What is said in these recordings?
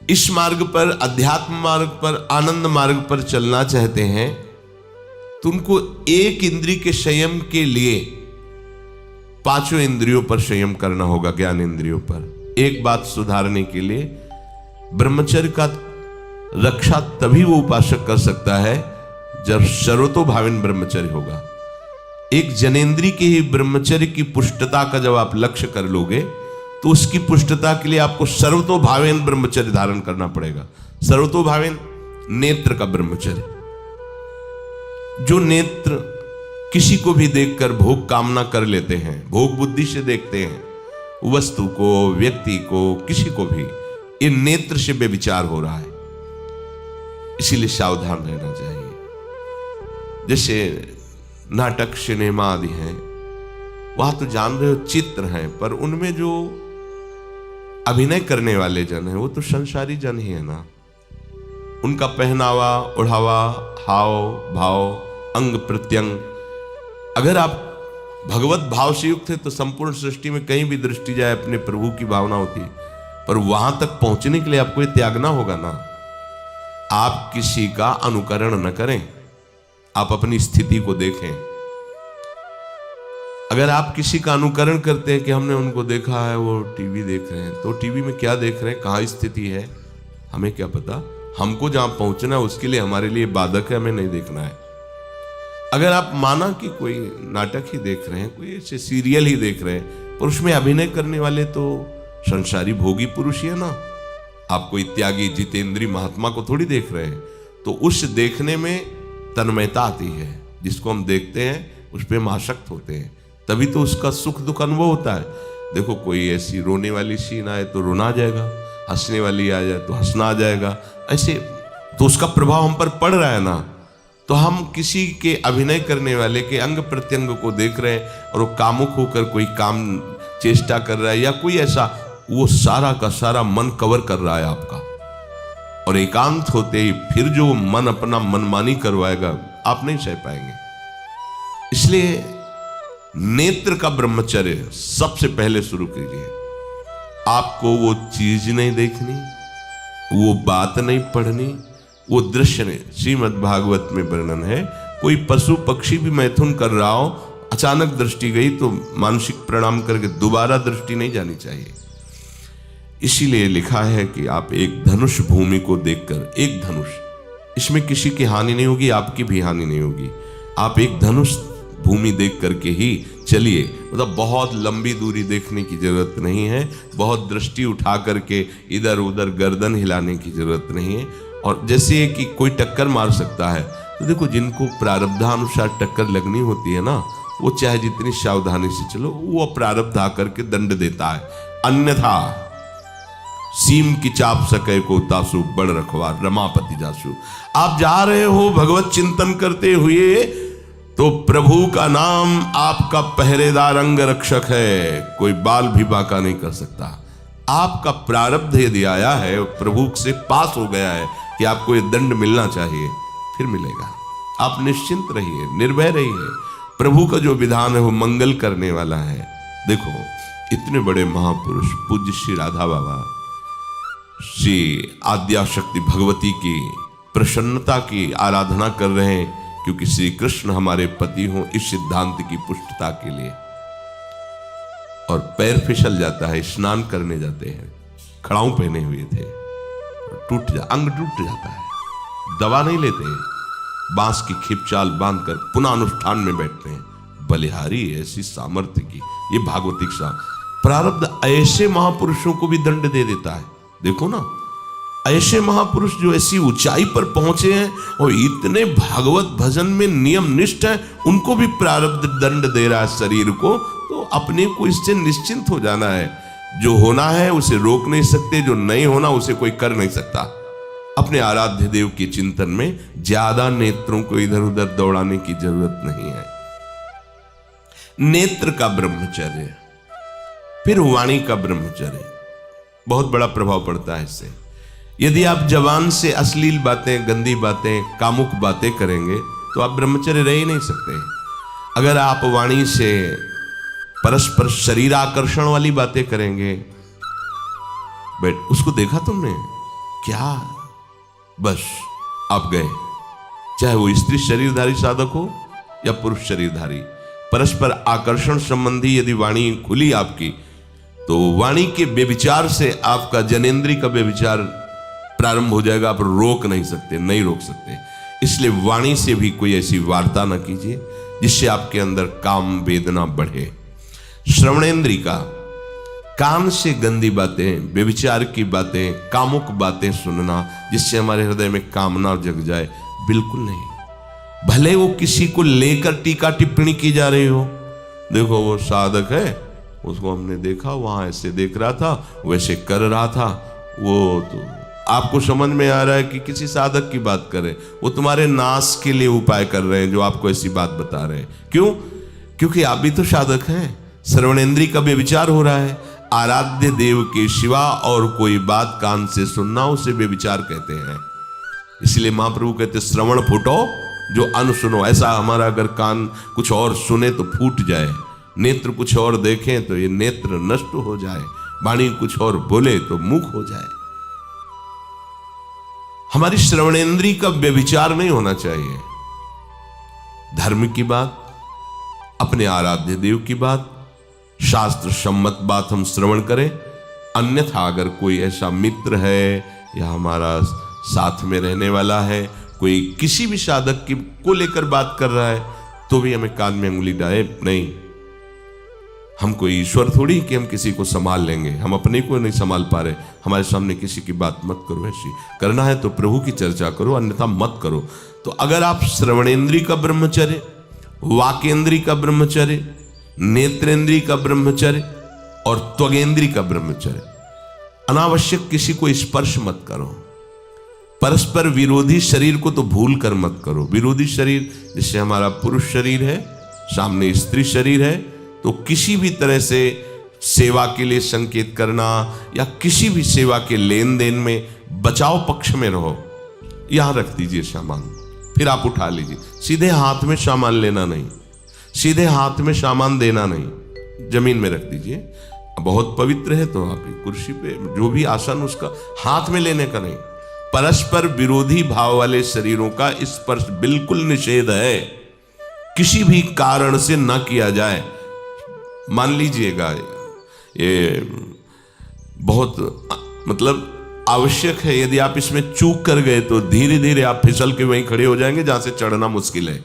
इस मार्ग पर, अध्यात्म मार्ग पर, आनंद मार्ग पर चलना चाहते हैं तो उनको एक इंद्रिय के संयम के लिए पांचों इंद्रियों पर संयम करना होगा, ज्ञान इंद्रियों पर। एक बात सुधारने के लिए ब्रह्मचर्य का रक्षा तभी वो उपासक कर सकता है जब सर्वतोभावेन ब्रह्मचर्य होगा। एक जनेन्द्रीय के ही ब्रह्मचर्य की पुष्टता का जब आप लक्ष्य कर लोगे तो उसकी पुष्टता के लिए आपको सर्वतोभावेन ब्रह्मचर्य धारण करना पड़ेगा। सर्वतोभावेन नेत्र का ब्रह्मचर्य, जो नेत्र किसी को भी देखकर भोग कामना कर लेते हैं, भोग बुद्धि से देखते हैं वस्तु को, व्यक्ति को, किसी को भी, ये नेत्र से बेविचार हो रहा है, इसीलिए सावधान रहना चाहिए। जैसे नाटक, सिनेमा आदि हैं, वहां तो जान रहे हो चित्र हैं, पर उनमें जो अभिनय करने वाले जन हैं वो तो संसारी जन ही है ना। उनका पहनावा, ओढ़ावा, हाव भाव, अंग प्रत्यंग, अगर आप भगवत भाव से युक्त है तो संपूर्ण सृष्टि में कहीं भी दृष्टि जाए अपने प्रभु की भावना होती है, पर वहां तक पहुंचने के लिए आपको ये त्यागना होगा ना। आप किसी का अनुकरण न करें, आप अपनी स्थिति को देखें। अगर आप किसी का अनुकरण करते हैं कि हमने उनको देखा है वो टीवी देख रहे हैं, तो टीवी में क्या देख रहे हैं, कहाँ स्थिति है, हमें क्या पता। हमको जहां पहुंचना है उसके लिए हमारे लिए बाधक है, हमें नहीं देखना है। अगर आप माना कि कोई नाटक ही देख रहे हैं, कोई ऐसे सीरियल ही देख रहे हैं, पर उसमें अभिनय करने वाले तो संसारी भोगी पुरुष ही है ना। आप कोई त्यागी जितेंद्रीय महात्मा को थोड़ी देख रहे हैं, तो उस देखने में तन्मयता आती है। जिसको हम देखते हैं उस पर हम आसक्त होते हैं, तभी तो उसका सुख दुख अनुभव होता है। देखो कोई ऐसी रोने वाली सीन आए तो रोना आ जाएगा, हंसने वाली आ जाए तो हंसना आ जाएगा, ऐसे तो उसका प्रभाव हम पर पड़ रहा है ना। तो हम किसी के अभिनय करने वाले के अंग प्रत्यंग को देख रहे हैं और वो कामुक होकर कोई काम चेष्टा कर रहा है या कोई ऐसा, वो सारा का सारा मन कवर कर रहा है आपका, और एकांत होते ही फिर जो मन अपना मनमानी करवाएगा आप नहीं सह पाएंगे। इसलिए नेत्र का ब्रह्मचर्य सबसे पहले शुरू कीजिए। आपको वो चीज नहीं देखनी, वो बात नहीं पढ़नी, वो दृश्य नहीं। श्रीमद् भागवत में वर्णन है, कोई पशु पक्षी भी मैथुन कर रहा हो, अचानक दृष्टि गई तो मानसिक प्रणाम करके दोबारा दृष्टि नहीं जानी चाहिए। इसीलिए लिखा है कि आप एक धनुष भूमि को देखकर, एक धनुष, इसमें किसी की हानि नहीं होगी, आपकी भी हानि नहीं होगी। आप एक धनुष भूमि देख करके ही चलिए, मतलब बहुत लंबी दूरी देखने की जरूरत नहीं है, बहुत दृष्टि उठा करके इधर उधर गर्दन हिलाने की जरूरत नहीं है। और जैसे कि कोई टक्कर मार सकता है, तो देखो जिनको प्रारब्धानुसार टक्कर लगनी होती है ना, वो चाहे जितनी सावधानी से चलो, वो प्रारब्ध आकर के दंड देता है। अन्यथा सीम की चाप सके को तासु, बड़ रखवार रमापति जासु। आप जा रहे हो भगवत चिंतन करते हुए तो प्रभु का नाम आपका पहरेदार अंग रक्षक है, कोई बाल भी बांका नहीं कर सकता। आपका प्रारब्ध यदि आया है, प्रभु से पास हो गया है कि आपको ये दंड मिलना चाहिए, फिर मिलेगा। आप निश्चिंत रहिए, निर्भय रहिए। प्रभु का जो विधान है वो मंगल करने वाला है। देखो इतने बड़े महापुरुष पूज्य श्री राधा बाबा, श्री आद्याशक्ति भगवती की प्रसन्नता की आराधना कर रहे हैं, क्योंकि श्री कृष्ण हमारे पति हों, इस सिद्धांत की पुष्टता के लिए। और पैर फिसल जाता है, स्नान करने जाते हैं, खड़ाऊ पहने हुए थे, अंग टूट जाता है, दवा नहीं लेते, बांस की खिपचाल बांधकर पुनः अनुष्ठान में बैठते हैं। बलिहारी ऐसी सामर्थ्य की, ये भागवतिक सा प्रारब्ध ऐसे महापुरुषों को भी दंड दे देता है। देखो ना, ऐसे महापुरुष जो ऐसी ऊंचाई पर पहुंचे हैं और इतने भागवत भजन में नियम निष्ठ हैं, उनको भी प्रारब्ध दंड दे रहा है शरीर को। तो अपने को इससे निश्चिंत हो जाना है। जो होना है उसे रोक नहीं सकते, जो नहीं होना उसे कोई कर नहीं सकता। अपने आराध्य देव के चिंतन में ज्यादा नेत्रों को इधर उधर दौड़ाने की जरूरत नहीं है। नेत्र का ब्रह्मचर्य, फिर वाणी का ब्रह्मचर्य, बहुत बड़ा प्रभाव पड़ता है इससे। यदि आप जवान से अश्लील बातें, गंदी बातें, कामुक बातें करेंगे तो आप ब्रह्मचर्य रह ही नहीं सकते। अगर आप वाणी से परस्पर शरीर आकर्षण वाली बातें करेंगे, उसको देखा तुमने, क्या, बस आप गए। चाहे वो स्त्री शरीरधारी साधक हो या पुरुष शरीरधारी, परस्पर आकर्षण संबंधी यदि वाणी खुली आपकी, तो वाणी के व्यभिचार से आपका जनेंद्री का व्यभिचार प्रारंभ हो जाएगा। आप रोक नहीं सकते, नहीं रोक सकते। इसलिए वाणी से भी कोई ऐसी वार्ता ना कीजिए जिससे आपके अंदर काम वेदना बढ़े। श्रवणेंद्री का, कान से गंदी बातें, व्यभिचार की बातें, कामुक बातें सुनना जिससे हमारे हृदय में कामना जग जाए, बिल्कुल नहीं। भले वो किसी को लेकर टीका टिप्पणी की जा रही हो, देखो वो साधक है, उसको हमने देखा वहां ऐसे देख रहा था, वैसे कर रहा था, वो तो आपको समझ में आ रहा है कि किसी साधक की बात कर रहे हैं, वो तुम्हारे नाश के लिए उपाय कर रहे हैं जो आपको ऐसी बात बता रहे हैं। क्यों? क्योंकि आप भी तो साधक हैं। श्रवणेंद्री का व्यभिचार हो रहा है। आराध्य देव के सिवा और कोई बात कान से सुनना उसे व्यभिचार कहते हैं। इसलिए महाप्रभु कहते श्रवण फूटो जो अन्न सुनो। ऐसा हमारा अगर कान कुछ और सुने तो फूट जाए, नेत्र कुछ और देखें तो ये नेत्र नष्ट हो जाए, वाणी कुछ और बोले तो मुख हो जाए। हमारी श्रवणेंद्री का व्यभिचार नहीं होना चाहिए। धर्म की बात, अपने आराध्य देव की बात, शास्त्र सम्मत बात हम श्रवण करें। अन्यथा अगर कोई ऐसा मित्र है या हमारा साथ में रहने वाला है, कोई किसी भी साधक की को लेकर बात कर रहा है, तो भी हमें कान में उंगली डाले नहीं। हम कोई ईश्वर थोड़ी कि हम किसी को संभाल लेंगे, हम अपने को नहीं संभाल पा रहे। हमारे सामने किसी की बात मत करो, ऐसी करना है तो प्रभु की चर्चा करो, अन्यथा मत करो। तो अगर आप श्रवणेंद्री का ब्रह्मचर्य, वाकेंद्री का ब्रह्मचर्य, नेत्रेंद्री का ब्रह्मचर्य और त्वगेंद्री का ब्रह्मचर्य, अनावश्यक किसी को स्पर्श मत करो। परस्पर विरोधी शरीर को तो भूल कर मत करो। विरोधी शरीर जिससे हमारा पुरुष शरीर है, सामने स्त्री शरीर है, तो किसी भी तरह से सेवा के लिए संकेत करना या किसी भी सेवा के लेन देन में बचाव पक्ष में रहो। यहां रख दीजिए सामान, फिर आप उठा लीजिए। सीधे हाथ में सामान लेना नहीं, सीधे हाथ में सामान देना नहीं, जमीन में रख दीजिए। बहुत पवित्र है तो आप कुर्सी पे जो भी आसन उसका हाथ में लेने का नहीं। परस्पर विरोधी भाव वाले शरीरों का स्पर्श बिल्कुल निषेध है, किसी भी कारण से न किया जाए। मान लीजिएगा ये बहुत मतलब आवश्यक है, यदि आप इसमें चूक कर गए तो धीरे धीरे आप फिसल के वहीं खड़े हो जाएंगे जहां से चढ़ना मुश्किल है।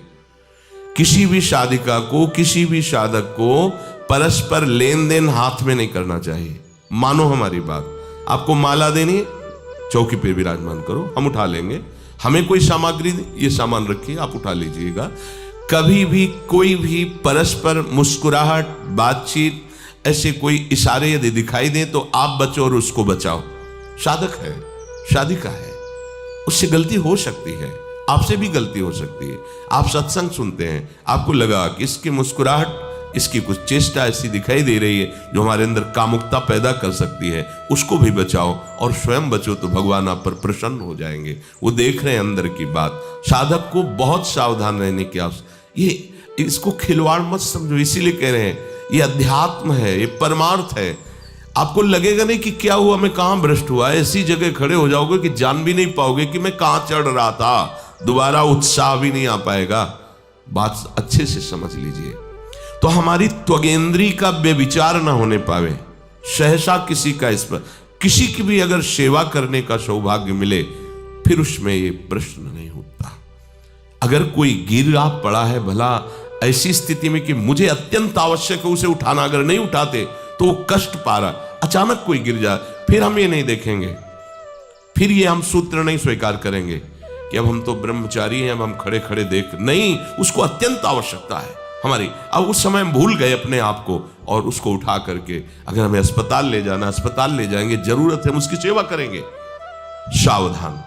किसी भी साधिका को, किसी भी साधक को परस्पर लेन देन हाथ में नहीं करना चाहिए। मानो हमारी बात, आपको माला देनी, चौकी पे विराजमान करो, हम उठा लेंगे। हमें कोई सामग्री, ये सामान रखिए, आप उठा लीजिएगा। कभी भी कोई भी परस्पर मुस्कुराहट, बातचीत, ऐसे कोई इशारे यदि दिखाई दे तो आप बचो और उसको बचाओ। साधक है, साधिका है, उससे गलती हो सकती है, आपसे भी गलती हो सकती है। आप सत्संग सुनते हैं, आपको लगा कि इसकी मुस्कुराहट, इसकी कुछ चेष्टा ऐसी दिखाई दे रही है जो हमारे अंदर कामुकता पैदा कर सकती है, उसको भी बचाओ और स्वयं बचो, तो भगवान आप पर प्रसन्न हो जाएंगे। वो देख रहे हैं अंदर की बात। साधक को बहुत सावधान रहने की आवश्यकता। ये इसको खिलवाड़ मत समझो, इसीलिए कह रहे हैं ये अध्यात्म है, ये परमार्थ है। आपको लगेगा नहीं कि क्या हुआ, मैं कहां भ्रष्ट हुआ, ऐसी जगह खड़े हो जाओगे कि जान भी नहीं पाओगे कि मैं कहां चढ़ रहा था, दोबारा उत्साह भी नहीं आ पाएगा। बात अच्छे से समझ लीजिए। तो हमारी त्वगेंद्री का व्यभिचार ना होने पावे। सहसा किसी का इस पर, किसी की भी अगर सेवा करने का सौभाग्य मिले, फिर उसमें ये प्रश्न नहीं उठता। अगर कोई गिरा पड़ा है, भला ऐसी स्थिति में कि मुझे अत्यंत आवश्यक है उसे उठाना, अगर नहीं उठाते तो वो कष्ट पा रहा, अचानक कोई गिर जाए, फिर हम ये नहीं देखेंगे, फिर ये हम सूत्र नहीं स्वीकार करेंगे कि अब हम तो ब्रह्मचारी हैं, अब हम खड़े खड़े देख नहीं। उसको अत्यंत आवश्यकता है हमारी। अब उस समय हम भूल गए अपने आप को और उसको उठा करके अगर हमें अस्पताल ले जाना, अस्पताल ले जाएंगे, जरूरत है हम उसकी सेवा करेंगे। सावधान।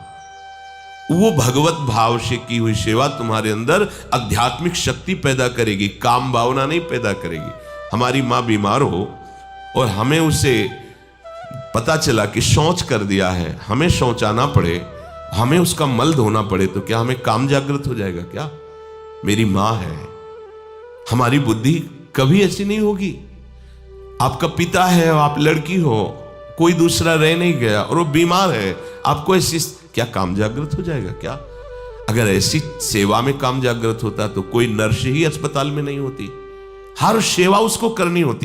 वो भगवत भाव से की हुई सेवा तुम्हारे अंदर आध्यात्मिक शक्ति पैदा करेगी, काम भावना नहीं पैदा करेगी। हमारी माँ बीमार हो और हमें उसे पता चला कि शौच कर दिया है, हमें शौचाना पड़े, हमें उसका मल धोना पड़े, तो क्या हमें काम जागृत हो जाएगा? क्या मेरी माँ है। हमारी बुद्धि कभी ऐसी नहीं होगी। आपका पिता है, आप लड़की हो, कोई दूसरा रह नहीं गया और वो बीमार है, आपको ऐसी क्या काम जागृत हो जाएगा क्या? अगर ऐसी सेवा में काम जागृत होता तो कोई नर्स ही अस्पताल में नहीं होती, हर सेवा उसको करनी होती।